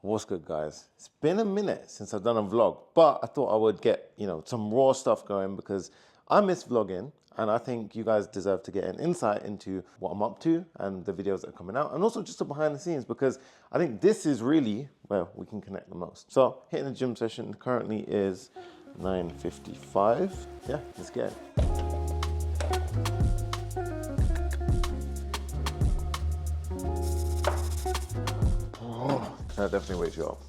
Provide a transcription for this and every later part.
What's good, guys? It's been a minute since I've done a vlog, but I thought I would get, some raw stuff going because I miss vlogging and I think you guys deserve to get an insight into what I'm up to and the videos that are coming out, and also just the behind the scenes, because I think this is really where we can connect the most. So hitting the gym session currently is 9:55. Yeah, let's get it. That definitely wakes you up.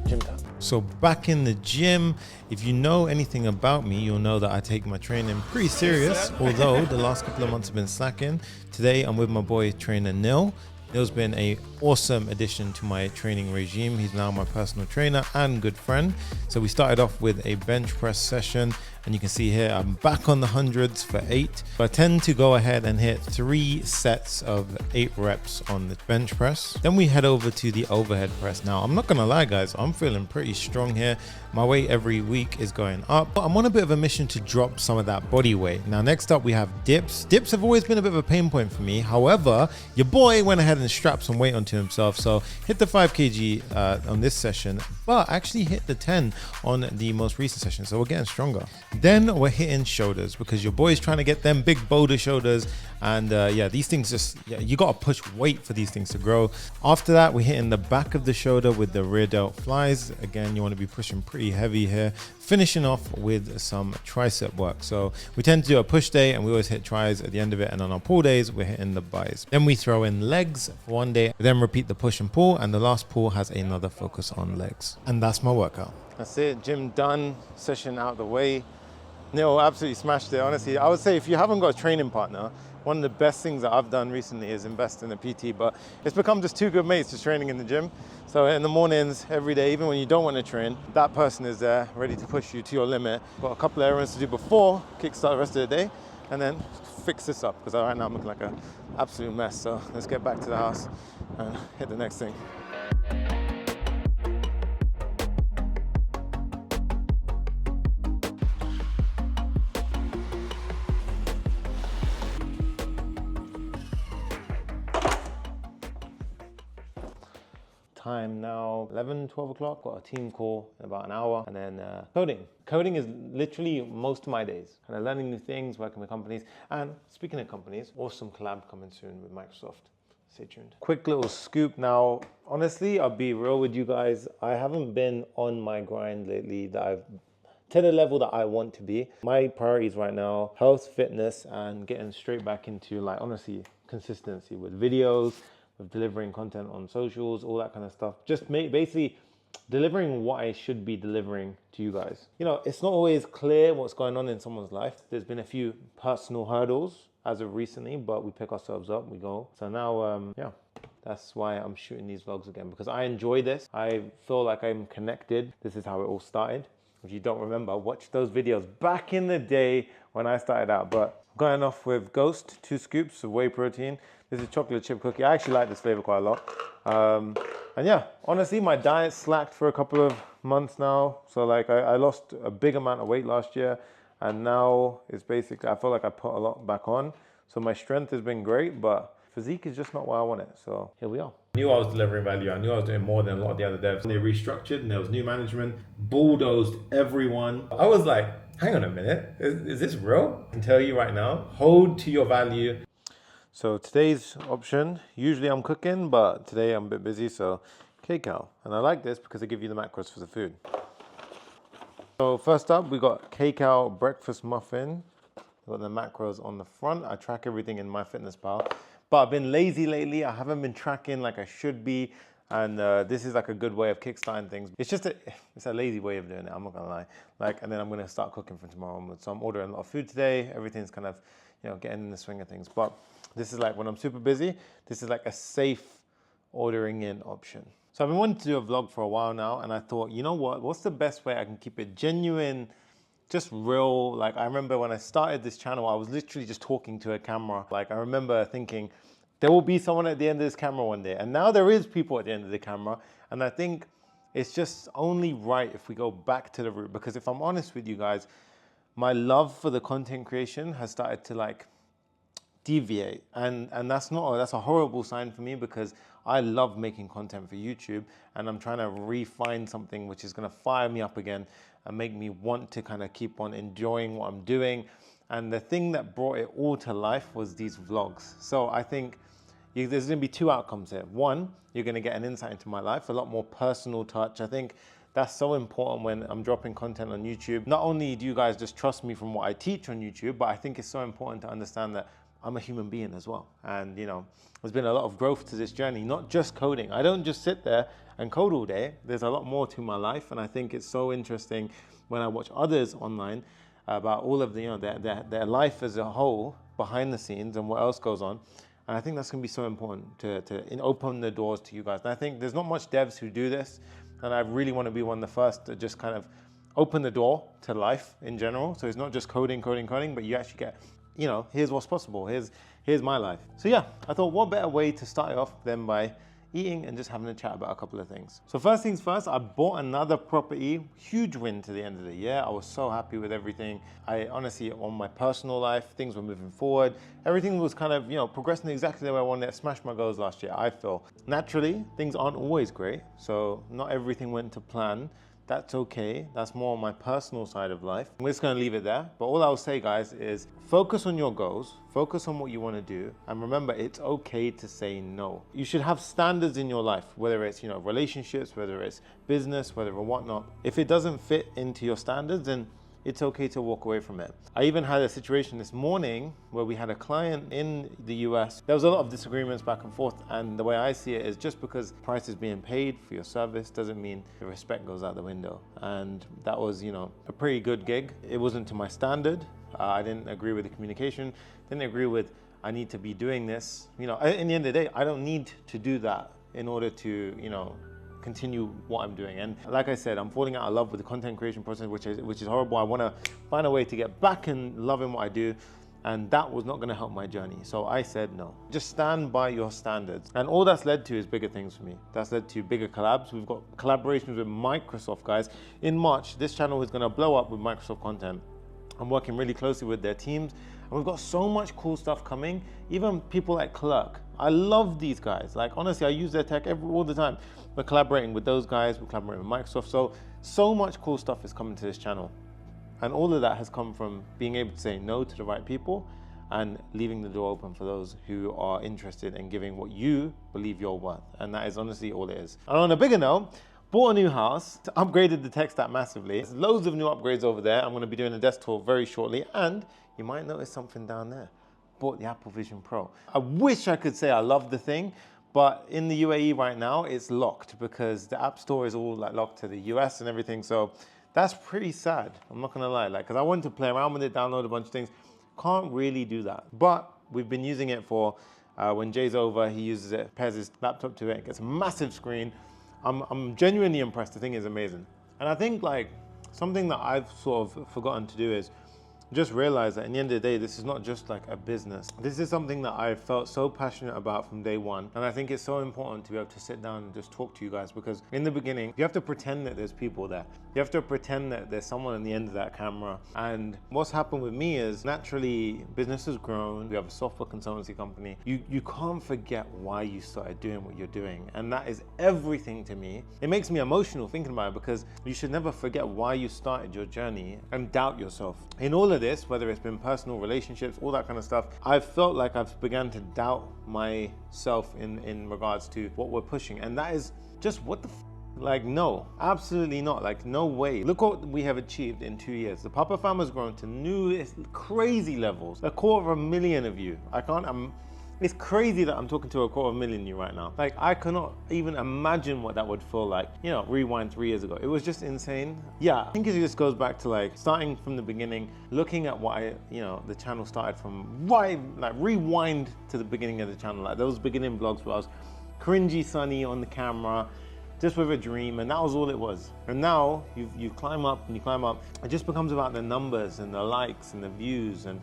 Gym time. So back in the gym, if you know anything about me, you'll know that I take my training pretty serious, although the last couple of months have been slacking. Today I'm with my boy trainer Nil. Nil's been an awesome addition to my training regime. He's now my personal trainer and good friend. So we started off with a bench press session, and you can see here I'm back on the hundreds for 8. I tend to go ahead and hit 3 sets of 8 reps on the bench press. Then we head over to the overhead press. Now I'm not gonna lie, guys, I'm feeling pretty strong here. My weight every week is going up, but I'm on a bit of a mission to drop some of that body weight. Now next up we have dips. Dips have always been a bit of a pain point for me. However, your boy went ahead and strapped some weight onto himself, so hit the 5 kg on this session, but actually hit the 10 on the most recent session, so we're getting stronger. Then we're hitting shoulders because your boy's trying to get them big boulder shoulders, and these things you gotta push weight for these things to grow. After that, we're hitting the back of the shoulder with the rear delt flies. Again, you want to be pushing pretty heavy here. Finishing off with some tricep work. So we tend to do a push day and we always hit tris at the end of it, and on our pull days we're hitting the bis. Then we throw in legs for one day, then repeat the push and pull, and the last pull has another focus on legs. And that's my workout. That's it, gym done, session out the way. Neil absolutely smashed it. Honestly, I would say if you haven't got a training partner, one of the best things that I've done recently is invest in a PT, but it's become just 2 good mates just training in the gym. So in the mornings, every day, even when you don't want to train, that person is there ready to push you to your limit. Got a couple of errands to do before kickstart the rest of the day, and then fix this up, because right now I'm looking like an absolute mess. So let's get back to the house and hit the next thing. Time now 11-12 o'clock. Got a team call in about an hour, and then coding is literally most of my days, kind of learning new things, working with companies. And speaking of companies, awesome collab coming soon with Microsoft. Stay tuned. Quick little scoop now. Honestly, I'll be real with you guys, I haven't been on my grind lately to the level that I want to be. My priorities right now, health, fitness, and getting straight back into, like, honestly, consistency with videos, of delivering content on socials, all that kind of stuff. Just basically delivering what I should be delivering to you guys. It's not always clear what's going on in someone's life. There's been a few personal hurdles as of recently, but we pick ourselves up, we go. So now, that's why I'm shooting these vlogs again, because I enjoy this. I feel like I'm connected. This is how it all started. If you don't remember, watch those videos back in the day when I started out. But going off with Ghost, 2 scoops of whey protein. This is chocolate chip cookie. I actually like this flavor quite a lot. And yeah, honestly, my diet slacked for a couple of months now. So like I lost a big amount of weight last year, and now it's basically, I feel like I put a lot back on. So my strength has been great, but physique is just not what I want it. So here we are. I knew I was delivering value. I knew I was doing more than a lot of the other devs. They restructured and there was new management, bulldozed everyone. I was like, hang on a minute, is this real? I can tell you right now, hold to your value. So today's option, usually I'm cooking, but today I'm a bit busy, so K-Cow. And I like this because they give you the macros for the food. So first up, we got K-Cow breakfast muffin. Got the macros on the front. I track everything in MyFitnessPal, but I've been lazy lately. I haven't been tracking like I should be. And this is like a good way of kickstarting things. It's just it's a lazy way of doing it, I'm not gonna lie. And then I'm gonna start cooking from tomorrow onwards. So I'm ordering a lot of food today. Everything's kind of, getting in the swing of things. But this is like when I'm super busy, this is like a safe ordering in option. So I've been wanting to do a vlog for a while now, and I thought, you know what? What's the best way I can keep it genuine, just real? Like, I remember when I started this channel, I was literally just talking to a camera. Like, I remember thinking, there will be someone at the end of this camera one day. And now there is people at the end of the camera. And I think it's just only right if we go back to the root. Because if I'm honest with you guys, my love for the content creation has started to like deviate, and that's a horrible sign for me, because I love making content for YouTube, and I'm trying to refine something which is going to fire me up again and make me want to kind of keep on enjoying what I'm doing. And the thing that brought it all to life was these vlogs. So I think there's going to be two outcomes here. One, you're going to get an insight into my life, a lot more personal touch. I think that's so important when I'm dropping content on YouTube. Not only do you guys just trust me from what I teach on YouTube, but I think it's so important to understand that I'm a human being as well. And you know, there's been a lot of growth to this journey, not just coding. I don't just sit there and code all day. There's a lot more to my life. And I think it's so interesting when I watch others online about all of the, you know, their life as a whole behind the scenes and what else goes on. And I think that's going to be so important to open the doors to you guys. And I think there's not much devs who do this. And I really want to be one of the first to just kind of open the door to life in general. So it's not just coding, but you actually get, you know, here's what's possible. Here's my life. So yeah, I thought what better way to start it off than by eating and just having a chat about a couple of things. So first things first, I bought another property, huge win to the end of the year. I was so happy with everything. I honestly, on my personal life, things were moving forward. Everything was kind of, you know, progressing exactly the way I wanted. I smashed my goals last year, I feel. Naturally, things aren't always great. So not everything went to plan. That's okay. That's more on my personal side of life. I'm just gonna leave it there. But all I'll say, guys, is focus on your goals, focus on what you wanna do, and remember, it's okay to say no. You should have standards in your life, whether it's, you know, relationships, whether it's business, whether or whatnot. If it doesn't fit into your standards, then it's okay to walk away from it. I even had a situation this morning where we had a client in the US. There was a lot of disagreements back and forth, and the way I see it is just because price is being paid for your service doesn't mean the respect goes out the window. And that was, you know, a pretty good gig. It wasn't to my standard. I didn't agree with the communication, didn't agree with I need to be doing this. You know, in the end of the day, I don't need to do that in order to, you know, continue what I'm doing. And like I said, I'm falling out of love with the content creation process, which is horrible. I want to find a way to get back and loving what I do, and that was not going to help my journey. So I said no. Just stand by your standards. And all that's led to is bigger things for me. That's led to bigger collabs. We've got collaborations with Microsoft, guys. In March, this channel is going to blow up with Microsoft content. I'm working really closely with their teams, and we've got so much cool stuff coming. Even people like Clerk. I love these guys. Like, honestly, I use their tech all the time. We're collaborating with those guys, we're collaborating with Microsoft. So much cool stuff is coming to this channel. And all of that has come from being able to say no to the right people and leaving the door open for those who are interested in giving what you believe you're worth. And that is honestly all it is. And on a bigger note, bought a new house, upgraded the tech stack massively. There's loads of new upgrades over there. I'm gonna be doing a desk tour very shortly, and you might notice something down there. Bought the Apple Vision Pro. I wish I could say I love the thing, but in the UAE right now, it's locked because the App Store is all like locked to the US and everything. So that's pretty sad. I'm not gonna lie, like, cause I wanted to play around with it, download a bunch of things. Can't really do that. But we've been using it for, when Jay's over, he uses it, pairs his laptop to it, gets a massive screen. I'm genuinely impressed. The thing is amazing. And I think like something that I've sort of forgotten to do is just realize that in the end of the day, this is not just like a business. This is something that I felt so passionate about from day one. And I think it's so important to be able to sit down and just talk to you guys, because in the beginning, you have to pretend that there's people there. You have to pretend that there's someone on the end of that camera. And what's happened with me is naturally business has grown. We have a software consultancy company. You can't forget why you started doing what you're doing. And that is everything to me. It makes me emotional thinking about it, because you should never forget why you started your journey and doubt yourself. In all of this, whether it's been personal relationships, all that kind of stuff, I've felt like I've begun to doubt myself in regards to what we're pushing. And that is just what the like, no, absolutely not. Like, no way. Look what we have achieved in 2 years. The Papa Fam has grown to new crazy levels. 250,000 of you. It's crazy that I'm talking to 250,000 of you right now. Like, I cannot even imagine what that would feel like. You know, rewind 3 years ago. It was just insane. Yeah, I think it just goes back to like starting from the beginning, looking at what the channel started from, rewind to the beginning of the channel. Like those beginning vlogs where I was cringy sunny on the camera, just with a dream, and that was all it was. And now you climb up and you climb up. It just becomes about the numbers and the likes and the views, and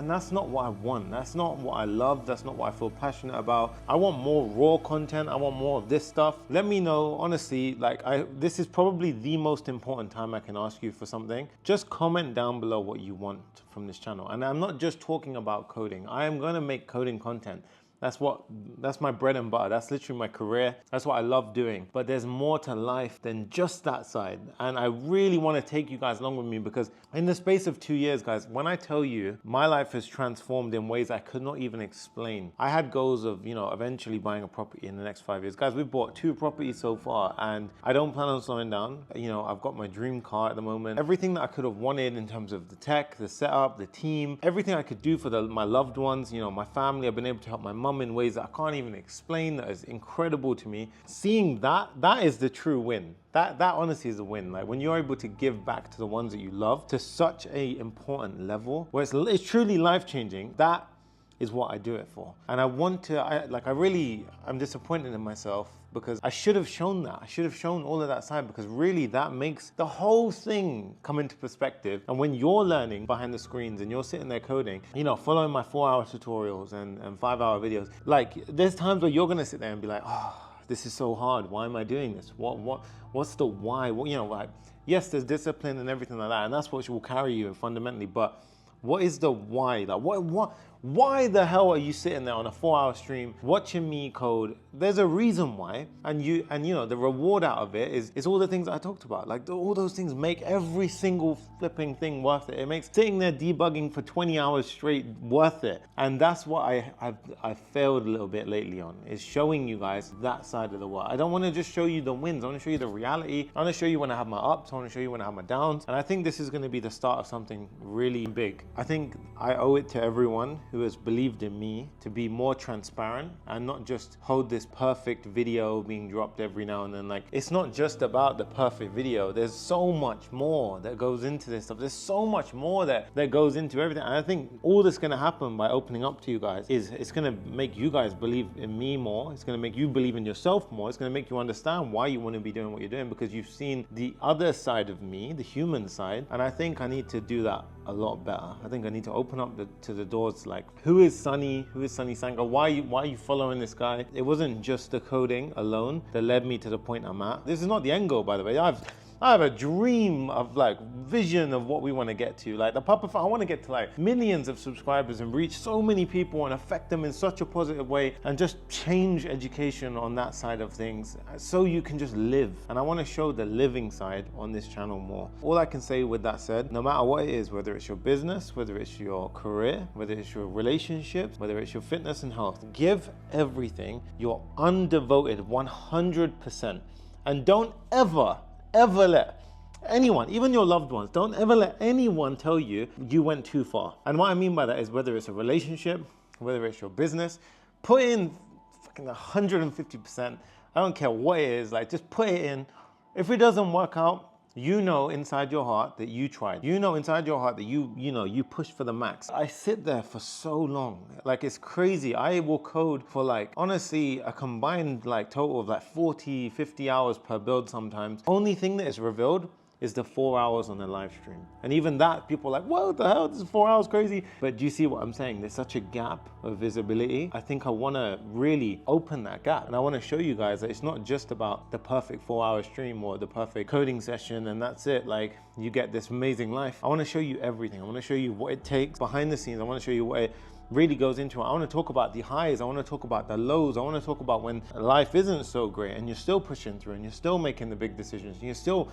that's not what I want. That's not what I love. That's not what I feel passionate about. I want more raw content. I want more of this stuff. Let me know, honestly, like this is probably the most important time I can ask you for something. Just comment down below what you want from this channel. And I'm not just talking about coding. I am going to make coding content. That's my bread and butter. That's literally my career. That's what I love doing. But there's more to life than just that side. And I really want to take you guys along with me, because in the space of 2 years, guys, when I tell you my life has transformed in ways I could not even explain. I had goals of, eventually buying a property in the next 5 years. Guys, we've bought 2 properties so far, and I don't plan on slowing down. I've got my dream car at the moment. Everything that I could have wanted in terms of the tech, the setup, the team, everything I could do for my loved ones, my family. I've been able to help my mum in ways that I can't even explain. That is incredible to me. Seeing that is the true win. That honestly is a win. Like when you're able to give back to the ones that you love to such a important level where it's truly life-changing, that is what I do it for. And I'm disappointed in myself, because I should have shown that. I should have shown all of that side, because really that makes the whole thing come into perspective. And when you're learning behind the screens and you're sitting there coding, following my 4-hour tutorials and 5-hour videos, like there's times where you're gonna sit there and be like, oh, this is so hard. Why am I doing this? What's the why? Yes, there's discipline and everything like that, and that's what will carry you fundamentally, but what is the why? Like why the hell are you sitting there on a 4-hour stream watching me code? There's a reason why, and the reward out of it is all the things I talked about. Like all those things make every single flipping thing worth it. It makes sitting there debugging for 20 hours straight worth it. And that's what I've failed a little bit lately on, is showing you guys that side of the world. I don't want to just show you the wins. I want to show you the reality. I want to show you when I have my ups. I want to show you when I have my downs. And I think this is going to be the start of something really big. I think I owe it to everyone who has believed in me to be more transparent and not just hold this perfect video being dropped every now and then. Like, it's not just about the perfect video. There's so much more that goes into this stuff. There's so much more that goes into everything. And I think all that's going to happen by opening up to you guys is it's going to make you guys believe in me more. It's going to make you believe in yourself more. It's going to make you understand why you want to be doing what you're doing, because you've seen the other side of me, the human side. And I think I need to do that a lot better. I think I need to open up to the doors, like, who is Sunny? Who is Sunny Sangha? Why are you following this guy? It wasn't just the coding alone that led me to the point I'm at. This is not the end goal, by the way. I have a dream of, like, vision of what we want to get to. Like the Papa Fam, I want to get to like millions of subscribers and reach so many people and affect them in such a positive way and just change education on that side of things so you can just live. And I want to show the living side on this channel more. All I can say with that said, no matter what it is, whether it's your business, whether it's your career, whether it's your relationships, whether it's your fitness and health, give everything your undevoted 100%. And don't ever let anyone, even your loved ones, don't ever let anyone tell you you went too far. And what I mean by that is whether it's a relationship, whether it's your business, put in fucking 150%. I don't care what it is, like just put it in. If it doesn't work out, you know inside your heart that you tried. You know inside your heart that you pushed for the max. I sit there for so long. Like, it's crazy. I will code for, like, honestly, a combined like total of like 40, 50 hours per build sometimes. Only thing that is revealed is the 4 hours on the live stream. And even that, people are like, what the hell, this is 4 hours crazy. But do you see what I'm saying? There's such a gap of visibility. I think I wanna really open that gap. And I wanna show you guys that it's not just about the perfect 4-hour stream or the perfect coding session and that's it. Like, you get this amazing life. I wanna show you everything. I wanna show you what it takes behind the scenes. I wanna show you what it really goes into it. I want to talk about the highs. I want to talk about the lows. I want to talk about when life isn't so great and you're still pushing through and you're still making the big decisions. And you're still,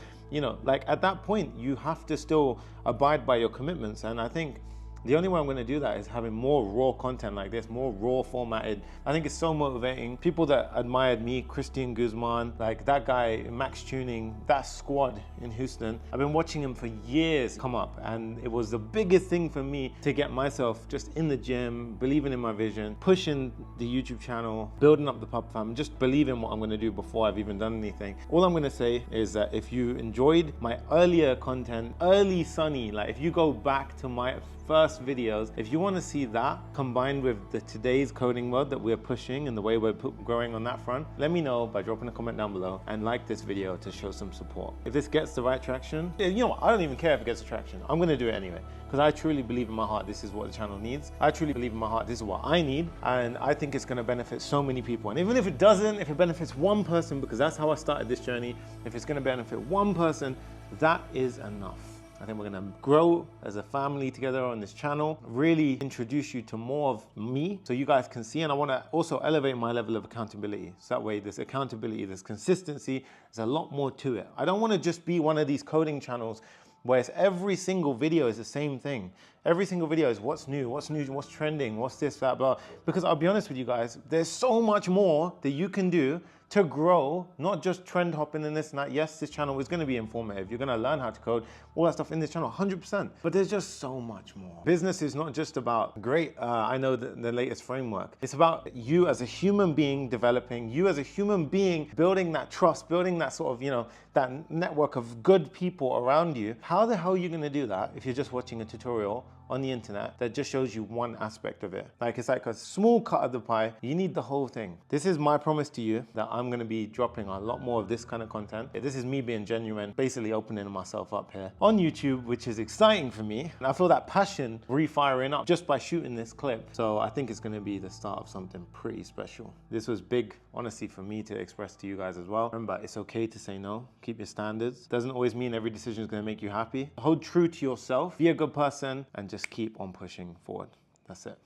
like at that point, you have to still abide by your commitments. And I think the only way I'm going to do that is having more raw content like this, more raw formatted. I think it's so motivating. People that admired me, Christian Guzman, like that guy, Max Tuning, that squad in Houston, I've been watching him for years come up. And it was the biggest thing for me to get myself just in the gym, believing in my vision, pushing the YouTube channel, building up the Papa Fam, just believing what I'm going to do before I've even done anything. All I'm going to say is that if you enjoyed my earlier content, early Sunny, like if you go back to my first just videos. If you want to see that combined with the today's coding mode that we're pushing and the way we're growing on that front, let me know by dropping a comment down below and like this video to show some support. If this gets the right traction, you know what, I don't even care if it gets the traction. I'm going to do it anyway, because I truly believe in my heart this is what the channel needs. I truly believe in my heart this is what I need, and I think it's going to benefit so many people. And even if it doesn't, if it benefits one person, because that's how I started this journey, if it's going to benefit one person, that is enough. I think we're going to grow as a family together on this channel, really introduce you to more of me so you guys can see. And I want to also elevate my level of accountability. So that way there's accountability, there's consistency, there's a lot more to it. I don't want to just be one of these coding channels where it's every single video is the same thing. Every single video is what's new, what's trending, what's this, that, blah. Because I'll be honest with you guys, there's so much more that you can do to grow, not just trend hopping and this and that. Yes, this channel is going to be informative. You're going to learn how to code, all that stuff in this channel, 100%. But there's just so much more. Business is not just about, great, I know the latest framework. It's about you as a human being developing, you as a human being building that trust, building that sort of, you know, that network of good people around you. How the hell are you going to do that if you're just watching a tutorial on the internet that just shows you one aspect of it? Like, it's like a small cut of the pie. You need the whole thing. This is my promise to you that I'm going to be dropping a lot more of this kind of content. This is me being genuine, basically opening myself up here on YouTube, which is exciting for me. And I feel that passion refiring up just by shooting this clip. So I think it's going to be the start of something pretty special. This was big, honestly, for me to express to you guys as well. Remember, it's okay to say no. Keep your standards. Doesn't always mean every decision is going to make you happy. Hold true to yourself. Be a good person and just keep on pushing forward. That's it.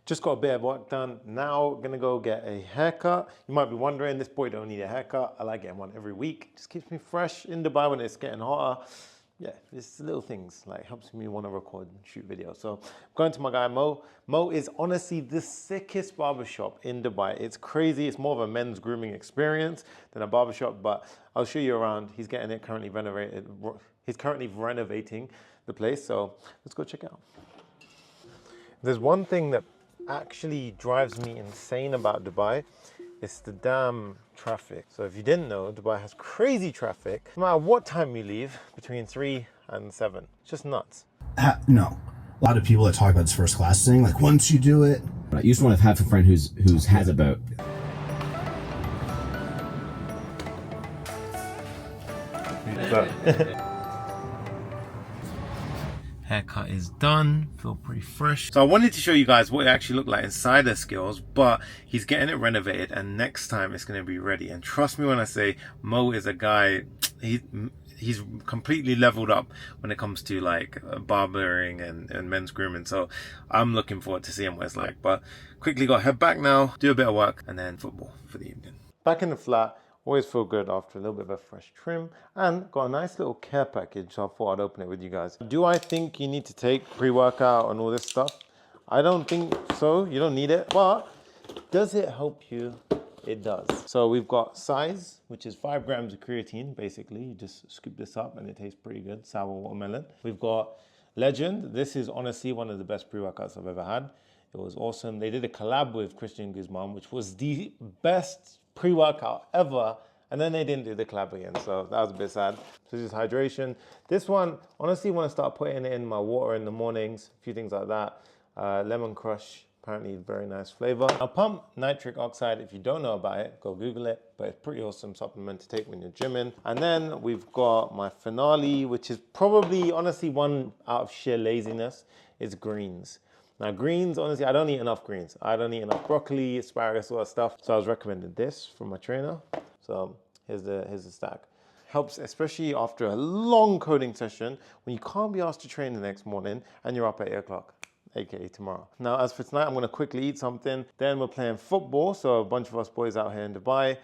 Just got a bit of work done. Now gonna go get a haircut. You might be wondering, this boy don't need a haircut. I like getting one every week. Just keeps me fresh in Dubai when it's getting hotter. Yeah, it's little things, like helps me want to record and shoot videos. So I'm going to my guy Mo. Mo is honestly the sickest barbershop in Dubai. It's crazy. It's more of a men's grooming experience than a barbershop, but I'll show you around. He's getting it currently renovated. He's currently renovating the place. So let's go check it out. There's one thing that actually drives me insane about Dubai. It's the damn traffic. So if you didn't know, Dubai has crazy traffic no matter what time you leave, between 3 and 7. It's just nuts. No. A lot of people that talk about this first class thing, like once you do it. I used to want to have a friend who's has about. Haircut is done, feel pretty fresh. So I wanted to show you guys what it actually looked like inside the skills, but he's getting it renovated and next time it's going to be ready. And trust me when I say Mo is a guy, he's completely leveled up when it comes to like barbering and men's grooming. So I'm looking forward to seeing what it's like. But quickly got to head back now, do a bit of work and then football for the evening. Back in the flat. Always feel good after a little bit of a fresh trim and got a nice little care package. So I thought I'd open it with you guys. Do I think you need to take pre-workout and all this stuff? I don't think so. You don't need it, but does it help you? It does. So we've got Size, which is 5 grams of creatine. Basically, you just scoop this up and it tastes pretty good. Sour watermelon. We've got Legend. This is honestly one of the best pre-workouts I've ever had. It was awesome. They did a collab with Christian Guzman, which was the best pre-workout ever, and then they didn't do the collab again, so that was a bit sad. So just hydration. This one, honestly, want to start putting it in my water in the mornings, a few things like that. Lemon Crush, apparently very nice flavor. Now Pump Nitric Oxide, if you don't know about it, go Google it, but it's pretty awesome supplement to take when you're gymming. And then we've got my finale, which is probably, honestly, one out of sheer laziness, is greens. Now greens, honestly, I don't eat enough greens. I don't eat enough broccoli, asparagus, all that stuff. So I was recommended this from my trainer. So here's the stack. Helps, especially after a long coding session, when you can't be asked to train the next morning and you're up at 8 o'clock, aka tomorrow. Now, as for tonight, I'm gonna quickly eat something. Then we're playing football. So a bunch of us boys out here in Dubai,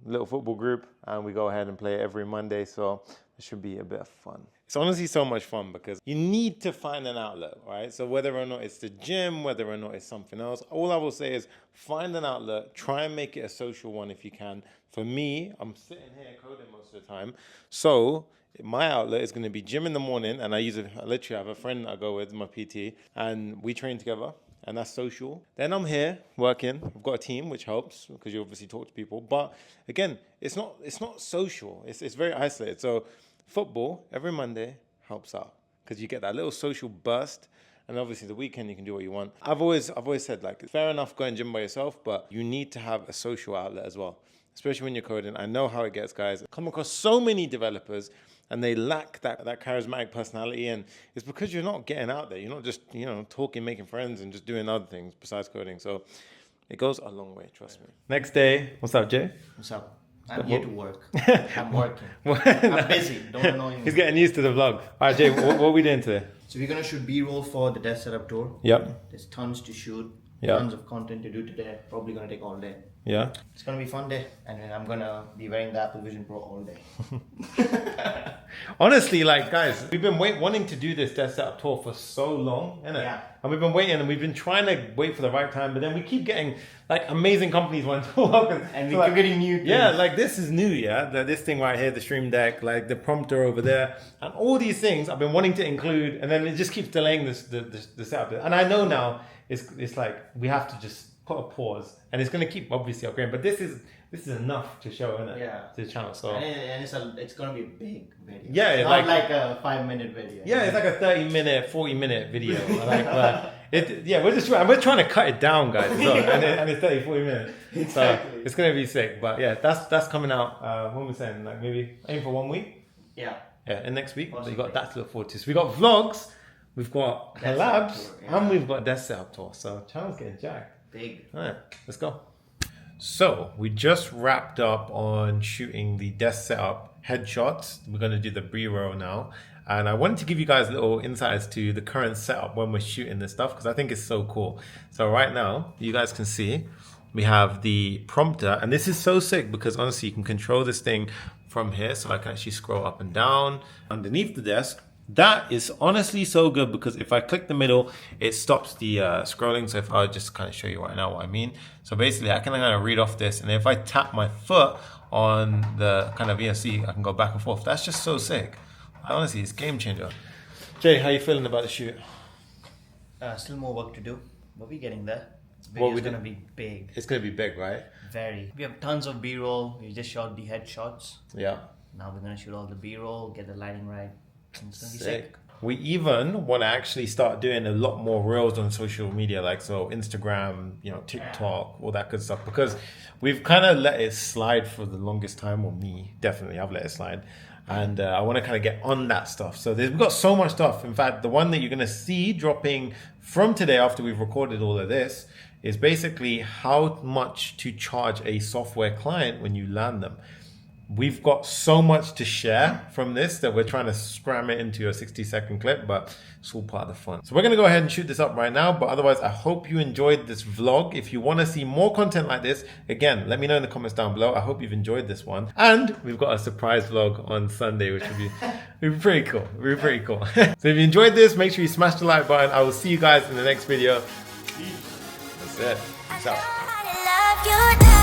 little football group, and we go ahead and play every Monday. So it should be a bit of fun. It's honestly so much fun because you need to find an outlet, right? So whether or not it's the gym, whether or not it's something else, all I will say is find an outlet, try and make it a social one if you can. For me, I'm sitting here coding most of the time. So my outlet is going to be gym in the morning, and I literally have a friend I go with, my PT, and we train together. And that's social. Then I'm here working. I've got a team, which helps because you obviously talk to people. But again, it's not social. It's very isolated. So football every Monday helps out because you get that little social burst, and obviously the weekend you can do what you want. I've always said, like, it's fair enough going gym by yourself, but you need to have a social outlet as well, especially when you're coding. I know how it gets, guys. I come across so many developers and they lack that charismatic personality, and it's because you're not getting out there. You're not just, you know, talking, making friends, and just doing other things besides coding. So it goes a long way, trust me. Next day, what's up, Jay? What's up? I'm here to work. I'm working. I'm busy. Don't annoy me. He's getting used to the vlog. All right, Jay, what are we doing today? So we're gonna shoot B-roll for the desk setup tour. Yep. There's tons to shoot. Yeah. Tons of content to do today. Probably gonna take all day. Yeah. It's gonna be a fun day, and then I'm gonna be wearing the Apple Vision Pro all day. Honestly, like, guys, we've been wanting to do this desk setup tour for so long, innit? Yeah. And we've been waiting, and we've been trying to wait for the right time, but then we keep getting like amazing companies want to talk, And we like, keep getting new things. Yeah, like this is new, yeah. This thing right here, the Stream Deck, like the prompter over there, and all these things I've been wanting to include, and then it just keeps delaying the setup. And I know now it's like we have to just put a pause, and it's gonna keep obviously upgrading, but this is enough to show, innit? Yeah. To the channel. So And it's gonna be a big video. Yeah, it's like- not like a 5-minute video. yeah, it's like a 30-minute, 40-minute video. Like, we're trying to cut it down, guys. So, and it's 30, 40 minutes. So Exactly. it's gonna be sick. But yeah, that's coming out. When we're saying, like, maybe aim for 1 week. Yeah. Yeah, and next week. So you Possibly. got that to look forward to. So we got vlogs, we've got Desk collabs, setup tour, yeah. and we've got desk setup tour. So channel's getting jacked. Big. All right, let's go. So we just wrapped up on shooting the desk setup headshots. We're going to do the B-roll now. And I wanted to give you guys little insights to the current setup when we're shooting this stuff, because I think it's so cool. So right now, you guys can see we have the prompter, and this is so sick because honestly, you can control this thing from here. So I can actually scroll up and down underneath the desk. That is honestly so good because if I click the middle, it stops the scrolling. So if I just kind of show you right now what I mean. So basically I can kind of read off this, and if I tap my foot on the kind of VSC, I can go back and forth. That's just so sick. Honestly, it's game changer. Jay, how you feeling about the shoot? Still more work to do, but we're getting there. Well, Video's we gonna be big. It's gonna be big, right? Very. We have tons of B-roll. We just shot the headshots. Yeah. Now we're gonna shoot all the B-roll, get the lighting right. And it's gonna be sick. We even want to actually start doing a lot more reels on social media, like so Instagram, you know, TikTok, all that good stuff, because we've kind of let it slide for the longest time. Or me, definitely, I've let it slide. And I want to kind of get on that stuff. So we've got so much stuff. In fact, the one that you're going to see dropping from today after we've recorded all of this is basically how much to charge a software client when you land them. We've got so much to share from this that we're trying to scram it into a 60-second clip, but it's all part of the fun. So we're going to go ahead and shoot this up right now. But otherwise, I hope you enjoyed this vlog. If you want to see more content like this, again, let me know in the comments down below. I hope you've enjoyed this one. And we've got a surprise vlog on Sunday, which would be pretty cool. It'll be pretty cool. So if you enjoyed this, make sure you smash the like button. I will see you guys in the next video. That's it. Peace out. I love you now.